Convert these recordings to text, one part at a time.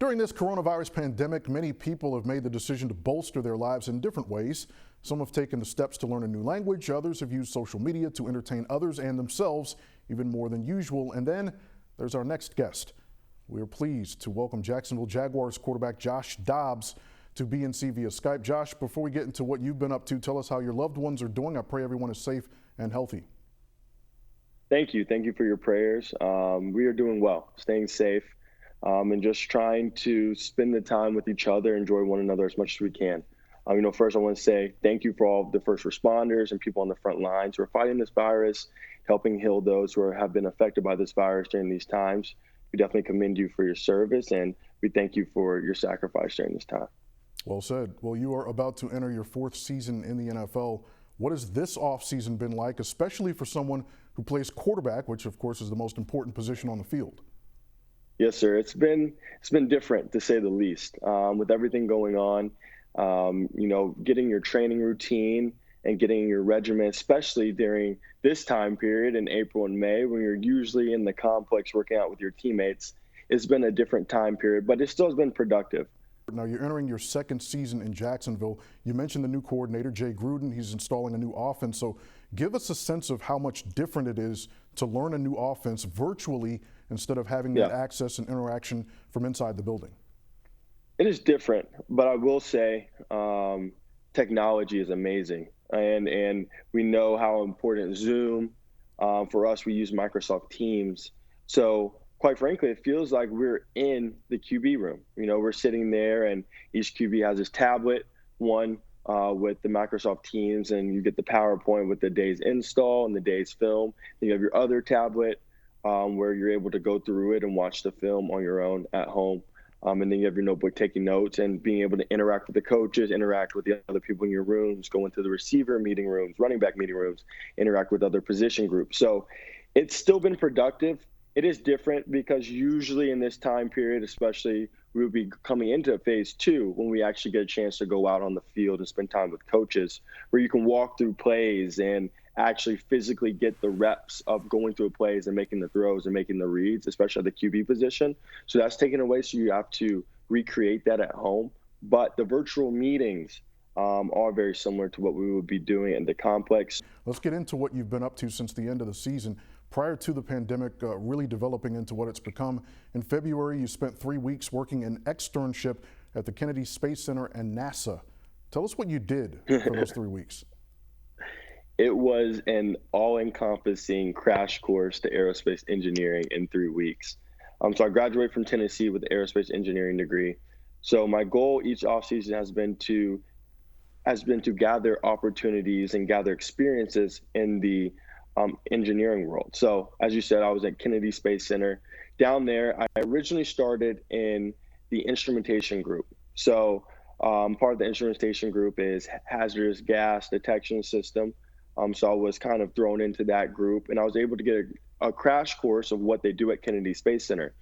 During this coronavirus pandemic, many people have made the decision to bolster their lives in different ways. Some have taken the steps to learn a new language. Others have used social media to entertain others and themselves even more than usual. And then there's our next guest. We are pleased to welcome Jacksonville Jaguars quarterback Josh Dobbs to BNC via Skype. Josh, before we get into what you've been up to, tell us how your loved ones are doing. I pray everyone is safe and healthy. Thank you. Thank you for your prayers. We are doing well, staying safe, and just trying to spend the time with each other, enjoy one another as much as we can. First I want to say thank you for all of the first responders and people on the front lines who are fighting this virus, helping heal those who have been affected by this virus during these times. We definitely commend you for your service, and we thank you for your sacrifice during this time. Well said. Well, you are about to enter your fourth season in the NFL. What has this offseason been like, especially for someone who plays quarterback, which of course is the most important position on the field? Yes, sir. It's been different, to say the least. With everything going on, getting your training routine and getting your regimen, especially during this time period in April and May, when you're usually in the complex working out with your teammates, it's been a different time period, but it still has been productive. Now you're entering your second season in Jacksonville. You mentioned the new coordinator, Jay Gruden. He's installing a new offense. So give us a sense of how much different it is to learn a new offense virtually instead of having that access and interaction from inside the building. It is different, but I will say technology is amazing. And we know how important Zoom, for us, we use Microsoft Teams. So quite frankly, it feels like we're in the QB room. We're sitting there and each QB has his tablet, one with the Microsoft Teams, and you get the PowerPoint with the day's install and the day's film. Then you have your other tablet where you're able to go through it and watch the film on your own at home. And then you have your notebook taking notes and being able to interact with the coaches, interact with the other people in your rooms, go into the receiver meeting rooms, running back meeting rooms, interact with other position groups. So it's still been productive. It is different because usually in this time period, especially, we would be coming into phase 2 when we actually get a chance to go out on the field and spend time with coaches, where you can walk through plays and actually physically get the reps of going through plays and making the throws and making the reads, especially at the QB position. So that's taken away, so you have to recreate that at home. But the virtual meetings are very similar to what we would be doing in the complex. Let's get into what you've been up to since the end of the season. Prior to the pandemic really developing into what it's become, in February you spent 3 weeks working an externship at the Kennedy Space Center and NASA. Tell us what you did for those 3 weeks. It was an all-encompassing crash course to aerospace engineering in 3 weeks. So I graduated from Tennessee with an aerospace engineering degree. So my goal each offseason has been to gather opportunities and gather experiences in the engineering world. So as you said, I was at Kennedy Space Center. Down there, I originally started in the instrumentation group. So part of the instrumentation group is hazardous gas detection system. So I was kind of thrown into that group, and I was able to get a crash course of what they do at Kennedy Space Center.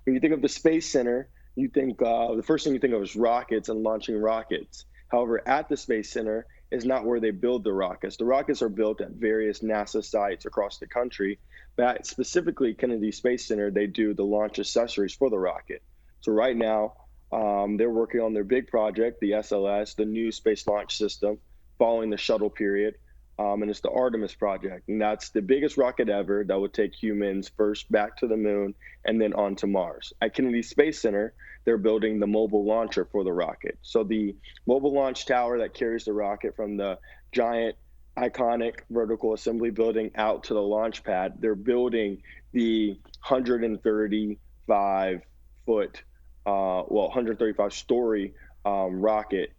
When you think of the Space Center, you think the first thing you think of is rockets and launching rockets. However, at the Space Center is not where they build the rockets. The rockets are built at various NASA sites across the country, but specifically Kennedy Space Center, they do the launch accessories for the rocket. So right now, they're working on their big project, the SLS, the new space launch system, following the shuttle period. And it's the Artemis project. And that's the biggest rocket ever that would take humans first back to the moon and then on to Mars. At Kennedy Space Center, they're building the mobile launcher for the rocket. So the mobile launch tower that carries the rocket from the giant, iconic vertical assembly building out to the launch pad, they're building the 135-story rocket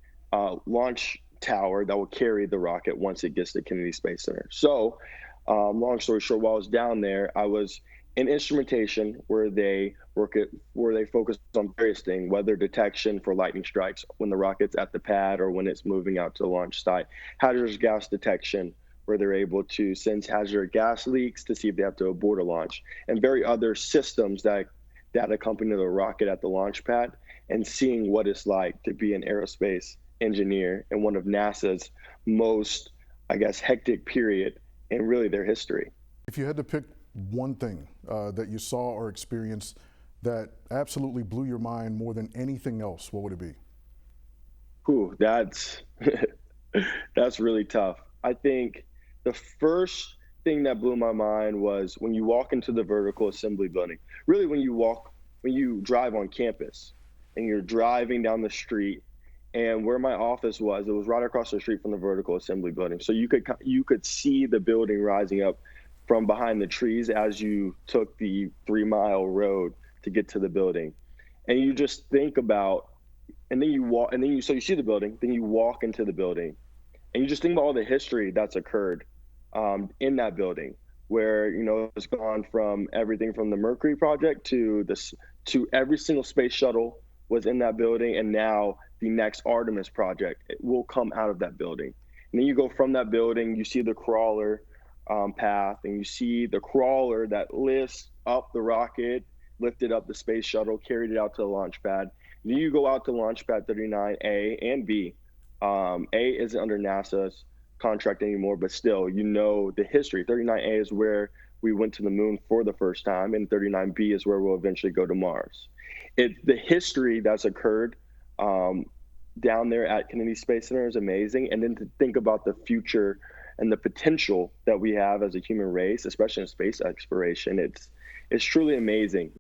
launch tower that will carry the rocket once it gets to Kennedy Space Center. So long story short, while I was down there, I was in instrumentation where they focus on various things, weather detection for lightning strikes when the rocket's at the pad or when it's moving out to the launch site, hazardous gas detection where they're able to sense hazardous gas leaks to see if they have to abort a launch, and very other systems that accompany the rocket at the launch pad, and seeing what it's like to be an aerospace engineer in one of NASA's most, hectic period in really their history. If you had to pick one thing that you saw or experienced that absolutely blew your mind more than anything else, what would it be? Ooh, that's that's really tough. I think the first thing that blew my mind was when you walk into the vertical assembly building. Really, when you drive on campus and you're driving down the street, and where my office was, it was right across the street from the vertical assembly building. So you could see the building rising up from behind the trees as you took the 3 mile road to get to the building. And you just think about, and then you walk, and then so you see the building, then you walk into the building, and you just think about all the history that's occurred in that building, where it's gone from everything from the Mercury project to every single space shuttle was in that building, and now the next Artemis project will come out of that building. And then you go from that building, you see the crawler path, and you see the crawler that lifts up the rocket, lifted up the space shuttle, carried it out to the launch pad. Then you go out to launch pad 39A and B. A isn't under NASA's contract anymore, but still, the history. 39A is where we went to the moon for the first time, and 39B is where we'll eventually go to Mars. The history that's occurred down there at Kennedy Space Center is amazing. And then to think about the future and the potential that we have as a human race, especially in space exploration, it's truly amazing.